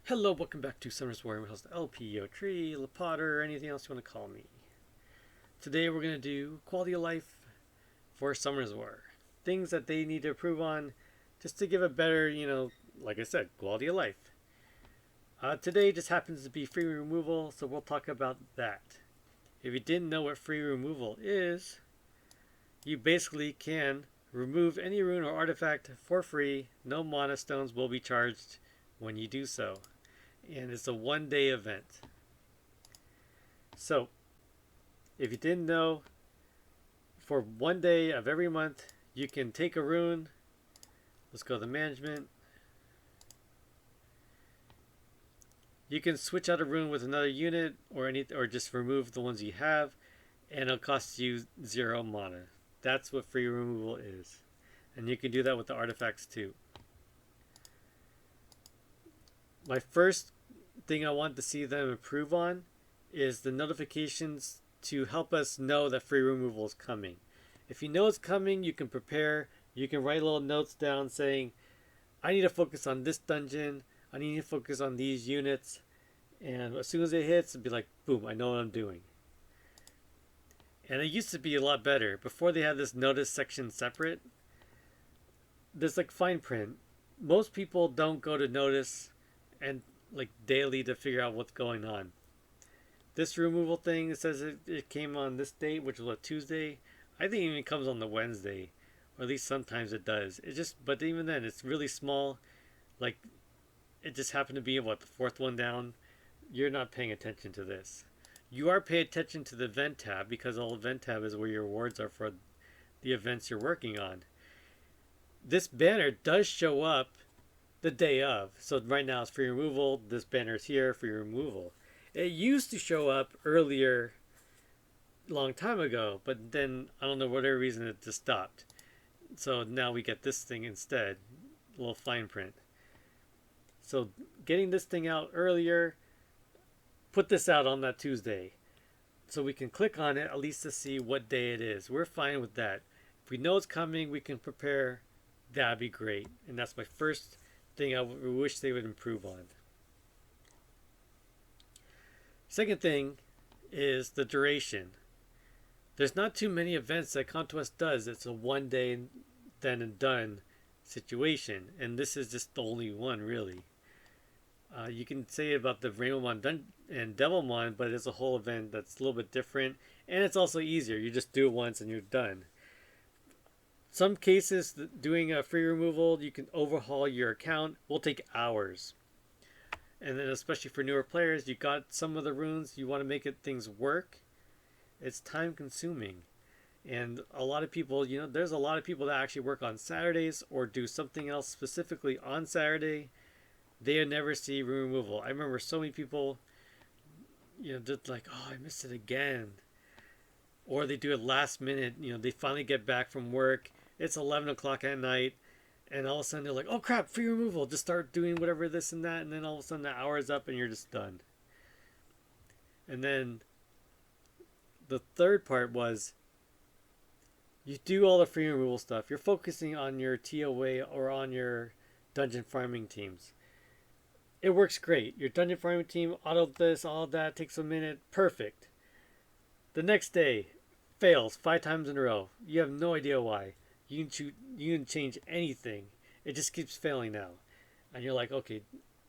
Hello, welcome back to Summer's War. I'm your host LPO Tree, Lapotter, or anything else you want to call me. Today we're going to do quality of life for Summer's War. Things that they need to improve on just to give a better, like I said, quality of life. Today just happens to be free removal, so we'll talk about that. If you didn't know what free removal is, you basically can remove any rune or artifact for free. No mana stones will be charged when you do so. And it's a one-day event. So, if you didn't know, for one day of every month, you can take a rune. Let's go to management. You can switch out a rune with another unit or just remove the ones you have, and it'll cost you 0 mana. That's what free removal is. And you can do that with the artifacts too. My first thing I want to see them improve on is the notifications to help us know that free removal is coming. If you know it's coming, you can prepare. You can write little notes down saying, I need to focus on this dungeon. I need to focus on these units. And as soon as it hits, it'll be like, boom, I know what I'm doing. And it used to be a lot better. Before they had this notice section separate, there's like fine print. Most people don't go to notice and like daily to figure out what's going on. This removal thing, it says it came on this date, which was a Tuesday. I think it even comes on the Wednesday, or at least sometimes it does. But even then, it's really small. Like, it just happened to be what, the fourth one down. You're not paying attention to this. You are paying attention to the event tab, because all event tab is where your rewards are for the events you're working on. This banner does show up the day of. So right now it's free removal. This banner is here, free removal. It used to show up earlier, long time ago, but then I don't know, whatever reason it just stopped. So now we get this thing instead, a little fine print. So getting this thing out earlier, put this out on that Tuesday, so we can click on it at least to see what day it is. We're fine with that. If we know it's coming, we can prepare. That'd be great. And that's my first thing I wish they would improve on. Second thing is the duration. There's not too many events that Conquest does. It's a one day then and done situation, and this is just the only one really. You can say about the Rainbowmon and Devilmon, but it's a whole event that's a little bit different, and it's also easier. You just do it once and you're done. Some cases, doing a free removal, you can overhaul your account, will take hours. And then especially for newer players, you got some of the runes, you want to make things work. It's time consuming. And a lot of people, there's a lot of people that actually work on Saturdays or do something else specifically on Saturday. They never see rune removal. I remember so many people, just like, oh, I missed it again. Or they do it last minute, they finally get back from work. It's 11 o'clock at night, and all of a sudden they're like, oh crap, free removal. Just start doing whatever this and that, and then all of a sudden the hour is up and you're just done. And then the third part was, you do all the free removal stuff. You're focusing on your TOA or on your dungeon farming teams. It works great. Your dungeon farming team, auto this, all that, takes a minute. Perfect. The next day, fails 5 times in a row. You have no idea why. You can change anything. It just keeps failing now. And you're like, okay,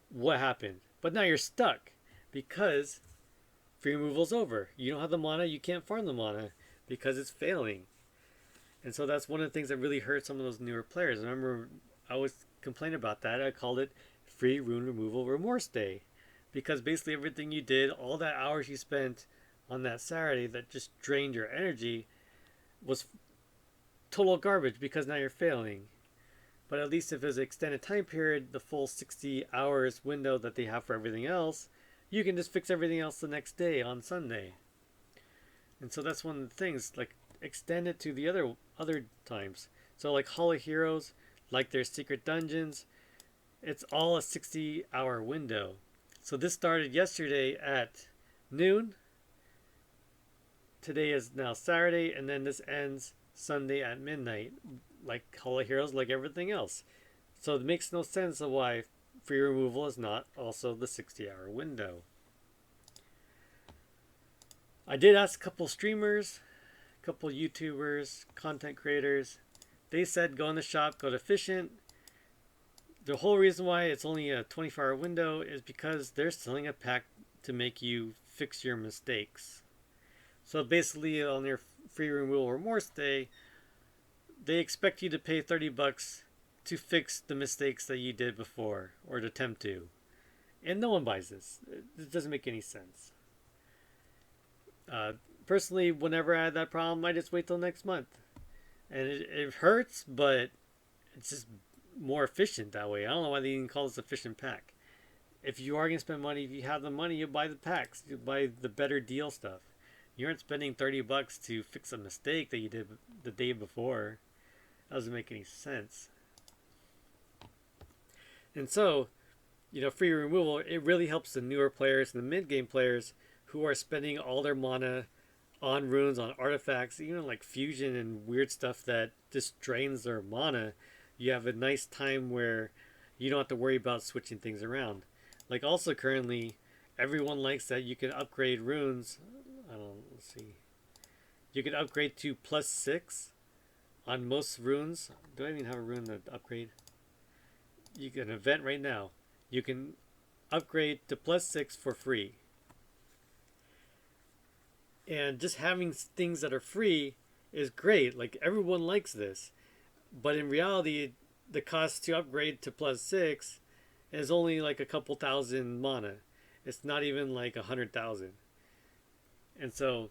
what happened? But now you're stuck because free removal's over. You don't have the mana, you can't farm the mana because it's failing. And so that's one of the things that really hurt some of those newer players. I remember I was complaining about that. I called it free rune removal remorse day, because basically everything you did, all that hours you spent on that Saturday that just drained your energy, was total garbage because now you're failing. But at least if it's an extended time period, the full 60 hours window that they have for everything else, you can just fix everything else the next day on Sunday. And so that's one of the things, like, extend it to the other times. So like Hall of Heroes, like their secret dungeons, it's all a 60-hour window. So this started yesterday at noon. Today is now Saturday, and then this ends Sunday at midnight, like Hall of Heroes, like everything else. So it makes no sense of why free removal is not also the 60-hour window. I did ask a couple streamers, a couple YouTubers, content creators. They said go in the shop, go to efficient. The whole reason why it's only a 24-hour window is because they're selling a pack to make you fix your mistakes. So basically on your free removal remorse day, they expect you to pay $30 to fix the mistakes that you did before or to attempt to. And no one buys this. It doesn't make any sense. Personally, whenever I had that problem, I just wait till next month. And it hurts, but it's just more efficient that way. I don't know why they even call this efficient pack. If you are going to spend money, if you have the money, you buy the packs. You buy the better deal stuff. You aren't spending $30 to fix a mistake that you did the day before. That doesn't make any sense. And so, free removal, it really helps the newer players and the mid-game players who are spending all their mana on runes, on artifacts, even like fusion and weird stuff that just drains their mana. You have a nice time where you don't have to worry about switching things around. Like also currently, everyone likes that you can upgrade runes. Let's see. You can upgrade to +6 on most runes. Do I even have a rune to upgrade? You can event right now. You can upgrade to +6 for free. And just having things that are free is great. Like everyone likes this. But in reality, the cost to upgrade to +6 is only like a couple thousand mana. It's not even like 100,000. And so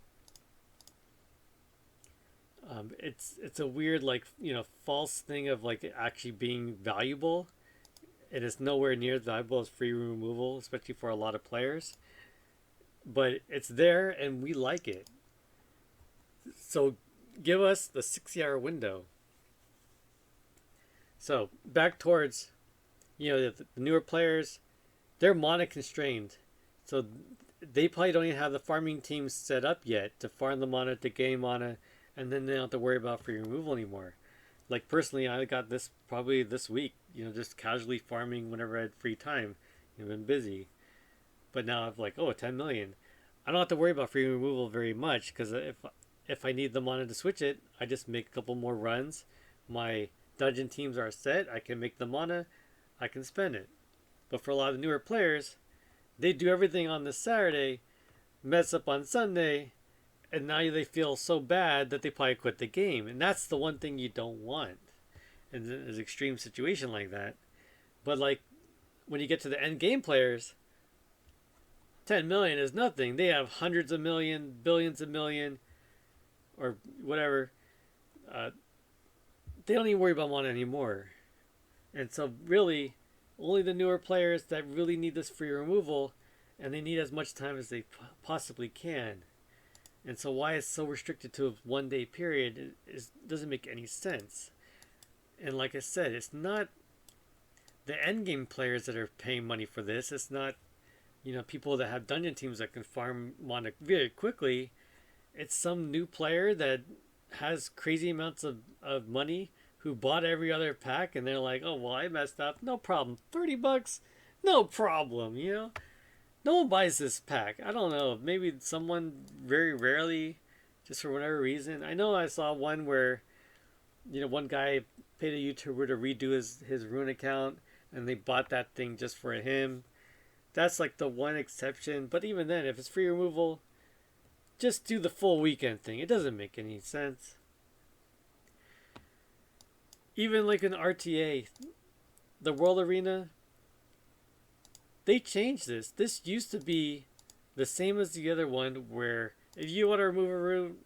it's a weird false thing of like actually being valuable. It is nowhere near as valuable as free removal, especially for a lot of players. But it's there and we like it. So give us the 60-hour window. So back towards, the newer players, they're mana constrained. So they probably don't even have the farming teams set up yet to farm the mana, to gain mana, and then they don't have to worry about free removal anymore. Like personally, I got this probably this week, just casually farming whenever I had free time. I've been busy. But now I've 10 million. I don't have to worry about free removal very much because if I need the mana to switch it, I just make a couple more runs. My dungeon teams are set. I can make the mana. I can spend it. But for a lot of the newer players, they do everything on this Saturday, mess up on Sunday, and now they feel so bad that they probably quit the game. And that's the one thing you don't want in an extreme situation like that. But when you get to the end game players, 10 million is nothing. They have hundreds of million, billions of million, or whatever. They don't even worry about mana anymore. And so really, only the newer players that really need this free removal, and they need as much time as they possibly can. And so why it's so restricted to a 1 day period doesn't make any sense. And like I said, it's not the endgame players that are paying money for this. It's not people that have dungeon teams that can farm mana very quickly. It's some new player that has crazy amounts of money who bought every other pack and they're like, oh, well, I messed up. No problem. $30? No problem, No one buys this pack. I don't know. Maybe someone very rarely, just for whatever reason. I know I saw one where, one guy paid a YouTuber to redo his Rune account and they bought that thing just for him. That's the one exception. But even then, if it's free removal, just do the full weekend thing. It doesn't make any sense. Even an RTA, the World Arena, they changed this. This used to be the same as the other one where if you want to remove a rune,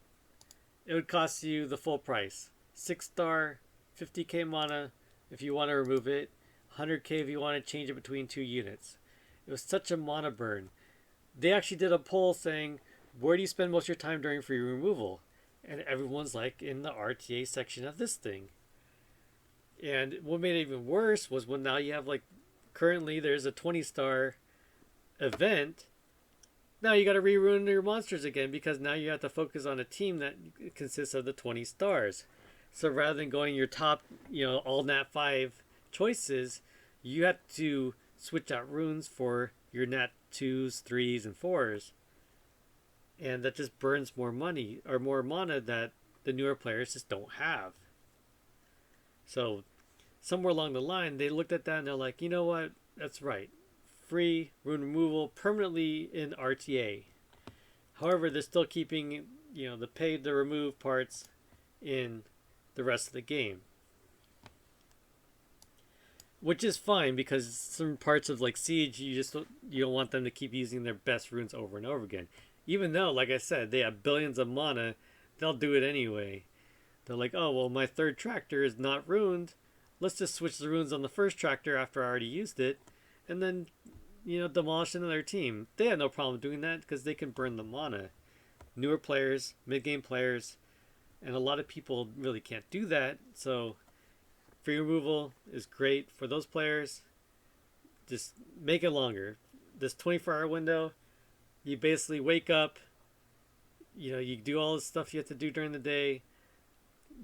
it would cost you the full price. 6-star, 50k mana if you want to remove it, 100k if you want to change it between 2 units. It was such a mana burn. They actually did a poll saying, where do you spend most of your time during free removal? And everyone's in the RTA section of this thing. And what made it even worse was when now you have currently there's a 20-star event. Now you got to re-rune your monsters again because now you have to focus on a team that consists of the 20 stars. So rather than going your top, all nat 5 choices, you have to switch out runes for your nat 2s, 3s, and 4s. And that just burns more money or more mana that the newer players just don't have. So somewhere along the line, they looked at that and they're like, you know what? That's right. Free rune removal permanently in RTA. However, they're still keeping, the pay to remove parts in the rest of the game. Which is fine, because some parts of like Siege, you don't want them to keep using their best runes over and over again. Even though, like I said, they have billions of mana, they'll do it anyway. They're like, oh, well, my third tractor is not ruined. Let's just switch the runes on the first tractor after I already used it, and then, demolish another team. They have no problem doing that because they can burn the mana. Newer players, mid-game players, and a lot of people really can't do that. So free removal is great for those players. Just make it longer. This 24-hour window, you basically wake up, you do all the stuff you have to do during the day.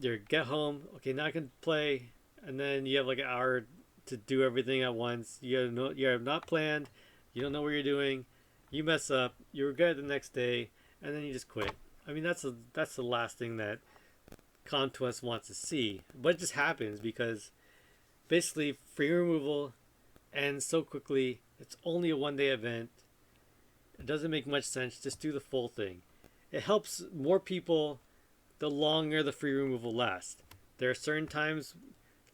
You get home, okay, now I can play, and then you have like an hour to do everything at once. You have not planned, you don't know what you're doing, you mess up, you regret it the next day, and then you just quit. I mean, that's the last thing that Conquest wants to see. But it just happens because basically free removal ends so quickly. It's only a one-day event. It doesn't make much sense. Just do the full thing. It helps more people the longer the free removal lasts. There are certain times,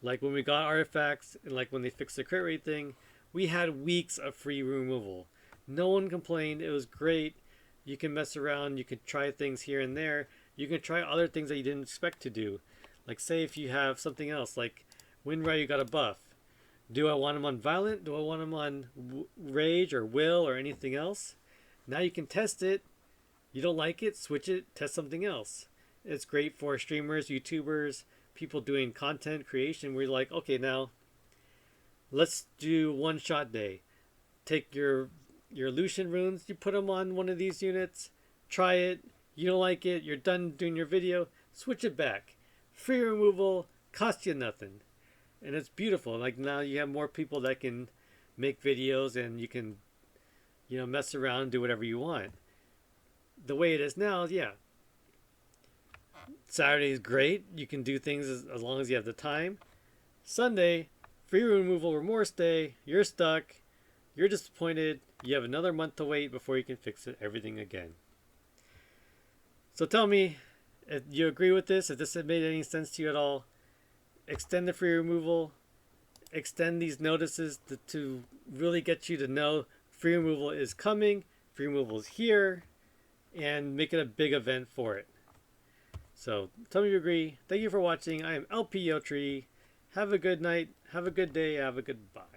like when we got artifacts and like when they fixed the crit rate thing, we had weeks of free removal. No one complained. It was great. You can mess around. You can try things here and there. You can try other things that you didn't expect to do. Like say if you have something else, like Windrider got a buff. Do I want him on Violent? Do I want him on Rage or Will or anything else? Now you can test it. You don't like it, switch it, test something else. It's great for streamers, YouTubers, people doing content creation where you're like, okay, now let's do one-shot day. Take your Lucian runes, you put them on one of these units, try it, you don't like it, you're done doing your video, switch it back. Free removal, cost you nothing. And it's beautiful. Like now you have more people that can make videos and you can, mess around, do whatever you want. The way it is now, yeah. Saturday is great. You can do things as long as you have the time. Sunday, free removal remorse day. You're stuck. You're disappointed. You have another month to wait before you can fix everything again. So tell me if you agree with this, if this had made any sense to you at all. Extend the free removal. Extend these notices to really get you to know free removal is coming. Free removal is here. And make it a big event for it. So tell me if you agree. Thank you for watching. I am LP Yotri. Have a good night. Have a good day. Have a good bye.